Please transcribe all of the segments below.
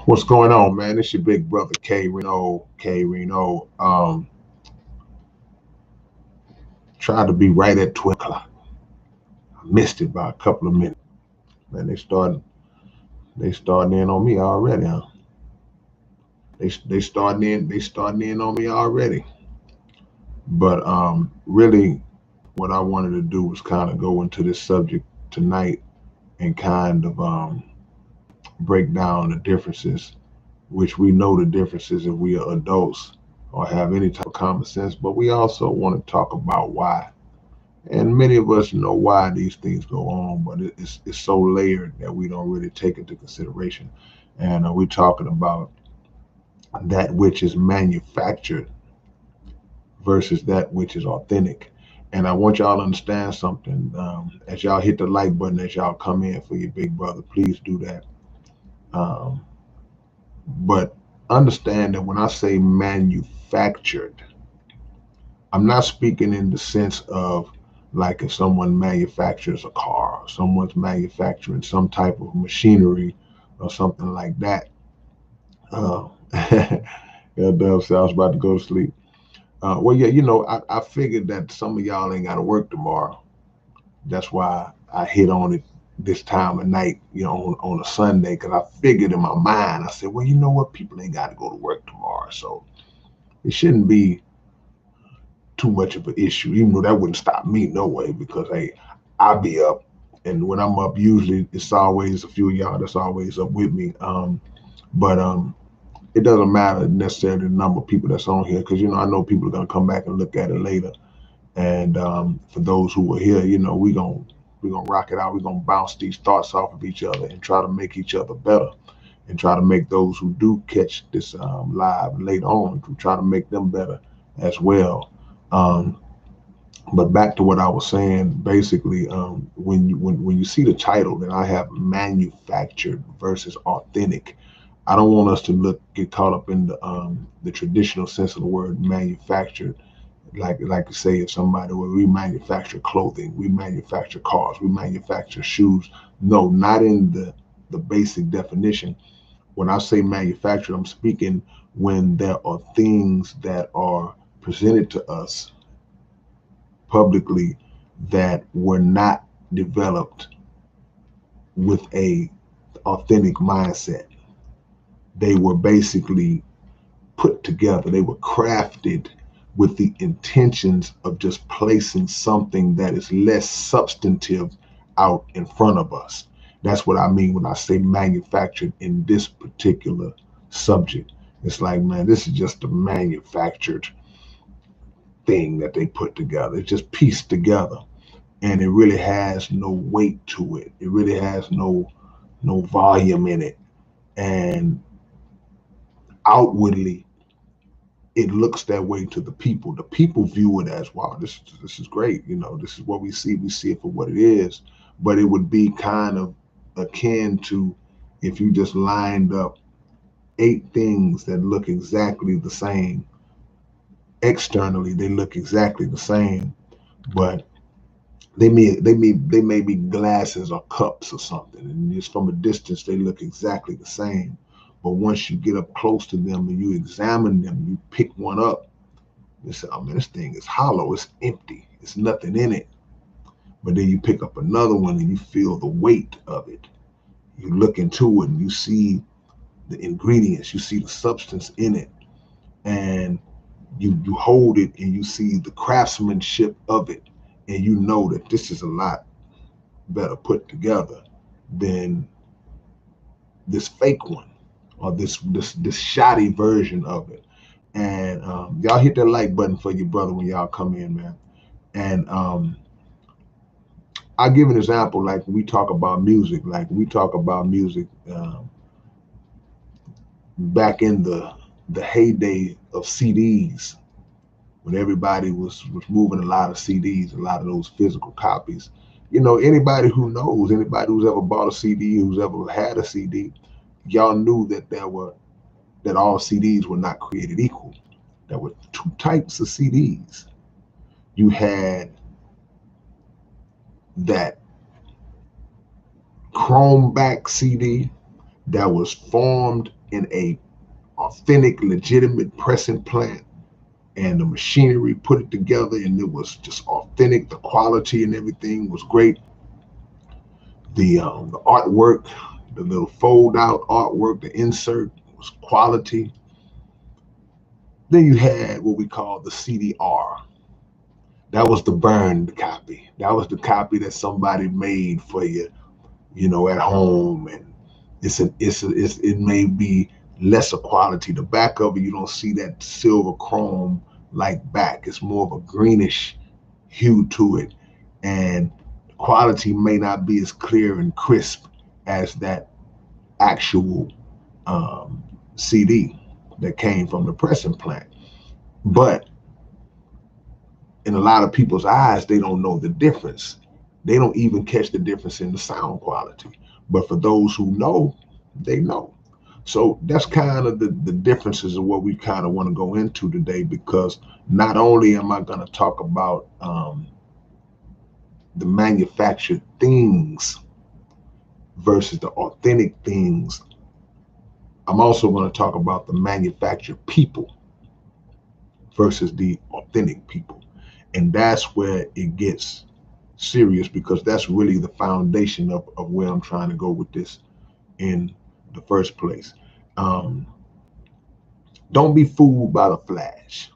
What's going on, man? It's your big brother K-Rino. K-Rino. Tried to be right at 12 o'clock. I missed it by a couple of minutes. Man, they starting in on me already, huh? They starting in on me already. But really, what I wanted to do was kind of go into this subject tonight and kind of break down the differences, which we know the differences if we are adults or have any type of common sense. But we also want to talk about why. And many of us know why these things go on, but it's so layered that we don't really take into consideration. And we're talking about that which is manufactured versus that which is authentic. And I want y'all to understand something. As y'all hit the like button, as y'all come in for your big brother, please do that. Um, but understand that when I say manufactured, I'm not speaking in the sense of like if someone manufactures a car, or someone's manufacturing some type of machinery or something like that. Uh, yeah, Dub said I was about to go to sleep. Well, yeah, I figured that some of y'all ain't got to work tomorrow. That's why I hit on it this time of night, on a Sunday, because I figured in my mind, I said, well, you know what? People ain't got to go to work tomorrow. So it shouldn't be too much of an issue, even though that wouldn't stop me no way because hey, I'll be up. And when I'm up, usually it's always a few of y'all that's always up with me. But it doesn't matter necessarily the number of people that's on here because I know people are gonna come back and look at it later. And for those who were here, we gonna rock it out. We're gonna bounce these thoughts off of each other and try to make each other better and try to make those who do catch this live later on to try to make them better as well. Um, but back to what I was saying, basically, when you see the title that I have manufactured versus authentic, I don't want us to get caught up in the traditional sense of the word manufactured. Like to say if somebody we manufacture clothing, we manufacture cars, we manufacture shoes. No, not in the basic definition. When I say manufactured, I'm speaking when there are things that are presented to us publicly that were not developed with a authentic mindset. They were basically put together. They were crafted with the intentions of just placing something that is less substantive out in front of us. That's what I mean when I say manufactured in this particular subject. It's like, man, this is just a manufactured thing that they put together. It's just pieced together. And it really has no weight to it. It really has no volume in it. And outwardly, it looks that way to the people. The people view it as, wow, this is great. This is what we see. We see it for what it is. But it would be kind of akin to if you just lined up eight things that look exactly the same. Externally, they look exactly the same, but they may be glasses or cups or something, and just from a distance they look exactly the same. But once you get up close to them and you examine them, you pick one up, you say, "Oh man, this thing is hollow. It's empty. It's nothing in it." But then you pick up another one and you feel the weight of it. You look into it and you see the ingredients. You see the substance in it, and you hold it and you see the craftsmanship of it, and you know that this is a lot better put together than this fake one or this shoddy version of it. And y'all hit that like button for your brother when y'all come in, man. And I'll give an example. Like we talk about music, back in the heyday of CDs, when everybody was moving a lot of CDs, a lot of those physical copies. Anybody who knows, anybody who's ever bought a CD, who's ever had a CD, y'all knew that all CDs were not created equal. There were two types of CDs. You had that chrome back CD, that was formed in a authentic, legitimate pressing plant, and the machinery put it together, and it was just authentic. The quality and everything was great. The artwork, the little fold out artwork, the insert was quality. Then you had what we call the CDR. That was the burned copy. That was the copy that somebody made for you, at home, and it may be lesser quality. The back of it, you don't see that silver chrome like back. It's more of a greenish hue to it, and quality may not be as clear and crisp as that actual um, CD that came from the pressing plant. But in a lot of people's eyes, they don't know the difference. They don't even catch the difference in the sound quality. But for those who know, they know. So that's kind of the differences of what we kind of want to go into today, because not only am I going to talk about the manufactured things versus the authentic things, I'm also going to talk about the manufactured people versus the authentic people. And that's where it gets serious, because that's really the foundation of where I'm trying to go with this in the first place. Um, don't be fooled by the flash.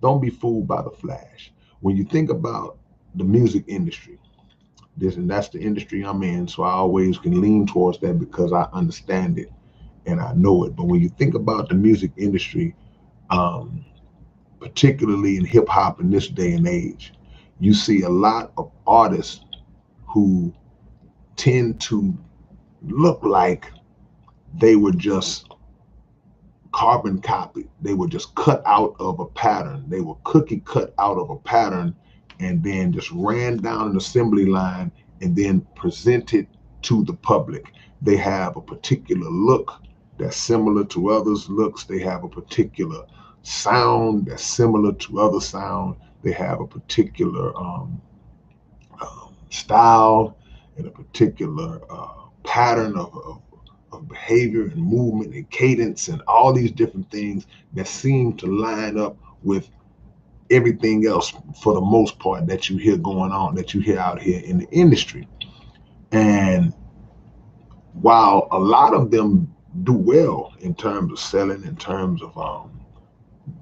Don't be fooled by the flash. When you think about the music industry, that's the industry I'm in, so I always can lean towards that because I understand it and I know it. But when you think about the music industry, um, particularly in hip hop in this day and age, you see a lot of artists who tend to look like they were just carbon copied. They were just cut out of a pattern. They were cookie cut out of a pattern and then just ran down an assembly line and then presented to the public. They have a particular look that's similar to others' looks. They have a particular sound that's similar to other sound. They have a particular style and a particular pattern of behavior and movement and cadence and all these different things that seem to line up with everything else for the most part that you hear going on, that you hear out here in the industry. And while a lot of them do well in terms of selling, in terms of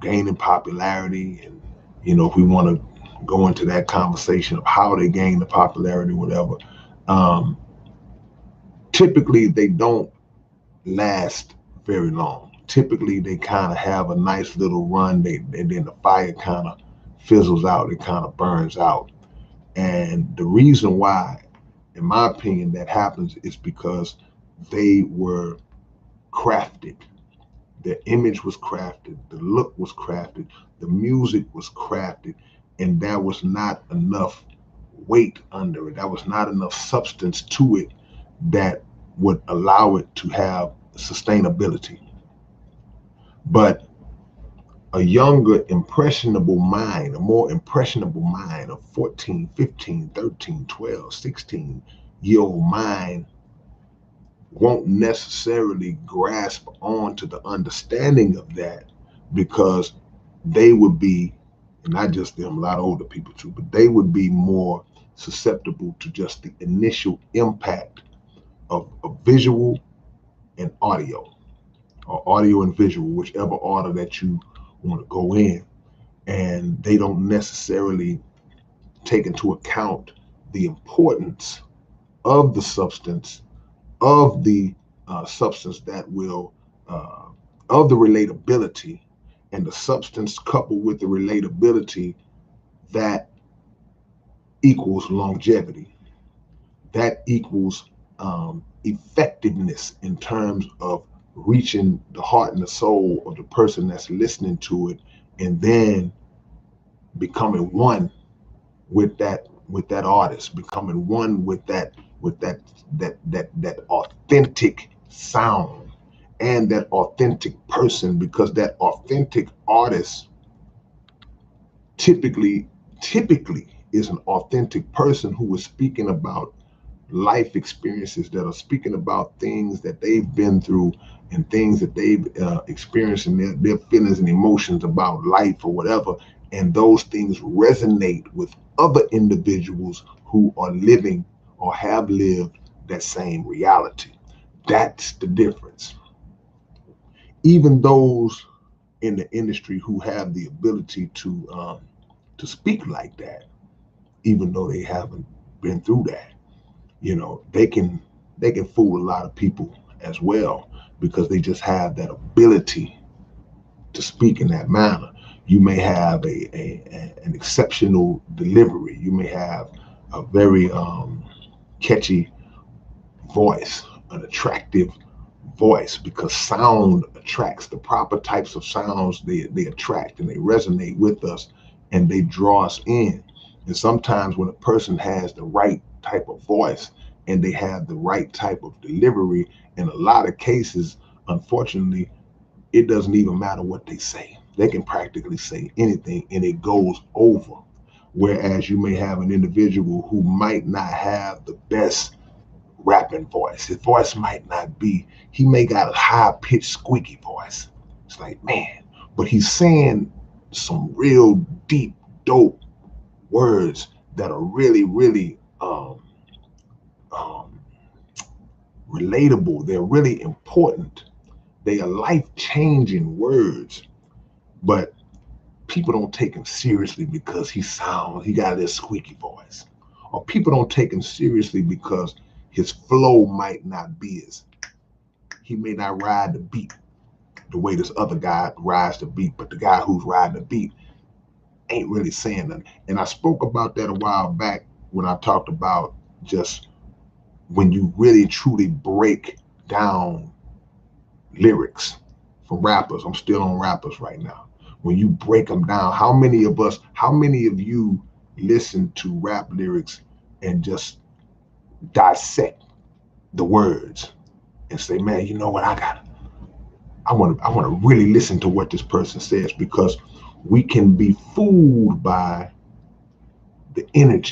gaining popularity, and if we want to go into that conversation of how they gain the popularity, whatever, um, typically they don't last very long. Typically, they kind of have a nice little run, and then the fire kind of fizzles out, it kind of burns out. And the reason why, in my opinion, that happens is because they were crafted. Their image was crafted, the look was crafted, the music was crafted, and there was not enough weight under it. There was not enough substance to it that would allow it to have sustainability. But a younger, impressionable mind, a more impressionable mind, a 14, 15, 13, 12, 16-year-old mind won't necessarily grasp on to the understanding of that, because they would be, and not just them, a lot of older people too, but they would be more susceptible to just the initial impact of visual and audio, or audio and visual, whichever order that you want to go in. And they don't necessarily take into account the importance of the substance, of the substance that will, of the relatability, and the substance coupled with the relatability that equals longevity, that equals effectiveness in terms of reaching the heart and the soul of the person that's listening to it, and then becoming one with that artist, becoming one with that authentic sound and that authentic person, because that authentic artist typically is an authentic person who is speaking about life experiences that are speaking about things that they've been through and things that they've experienced and their feelings and emotions about life or whatever. And those things resonate with other individuals who are living or have lived that same reality. That's the difference. Even those in the industry who have the ability to speak like that, even though they haven't been through that, they can fool a lot of people as well because they just have that ability to speak in that manner. You may have an exceptional delivery. You may have a very catchy voice, an attractive voice, because sound attracts. The proper types of sounds, they attract and they resonate with us and they draw us in. And sometimes when a person has the right type of voice and they have the right type of delivery, in a lot of cases, unfortunately, it doesn't even matter what they say. They can practically say anything and it goes over. Whereas you may have an individual who might not have the best rapping voice. His voice might not be, he may got a high pitched squeaky voice. It's like, man, but he's saying some real deep, dope words that are really, really um, relatable. They're really important. They are life changing words, but people don't take him seriously because he got this squeaky voice. Or people don't take him seriously because his flow might not be as, he may not ride the beat the way this other guy rides the beat, but the guy who's riding the beat ain't really saying nothing. And I spoke about that a while back when I talked about just when you really truly break down lyrics for rappers. I'm still on rappers right now. When you break them down, how many of you listen to rap lyrics and just dissect the words and say, man, you know what, I want to really listen to what this person says, because we can be fooled by the energy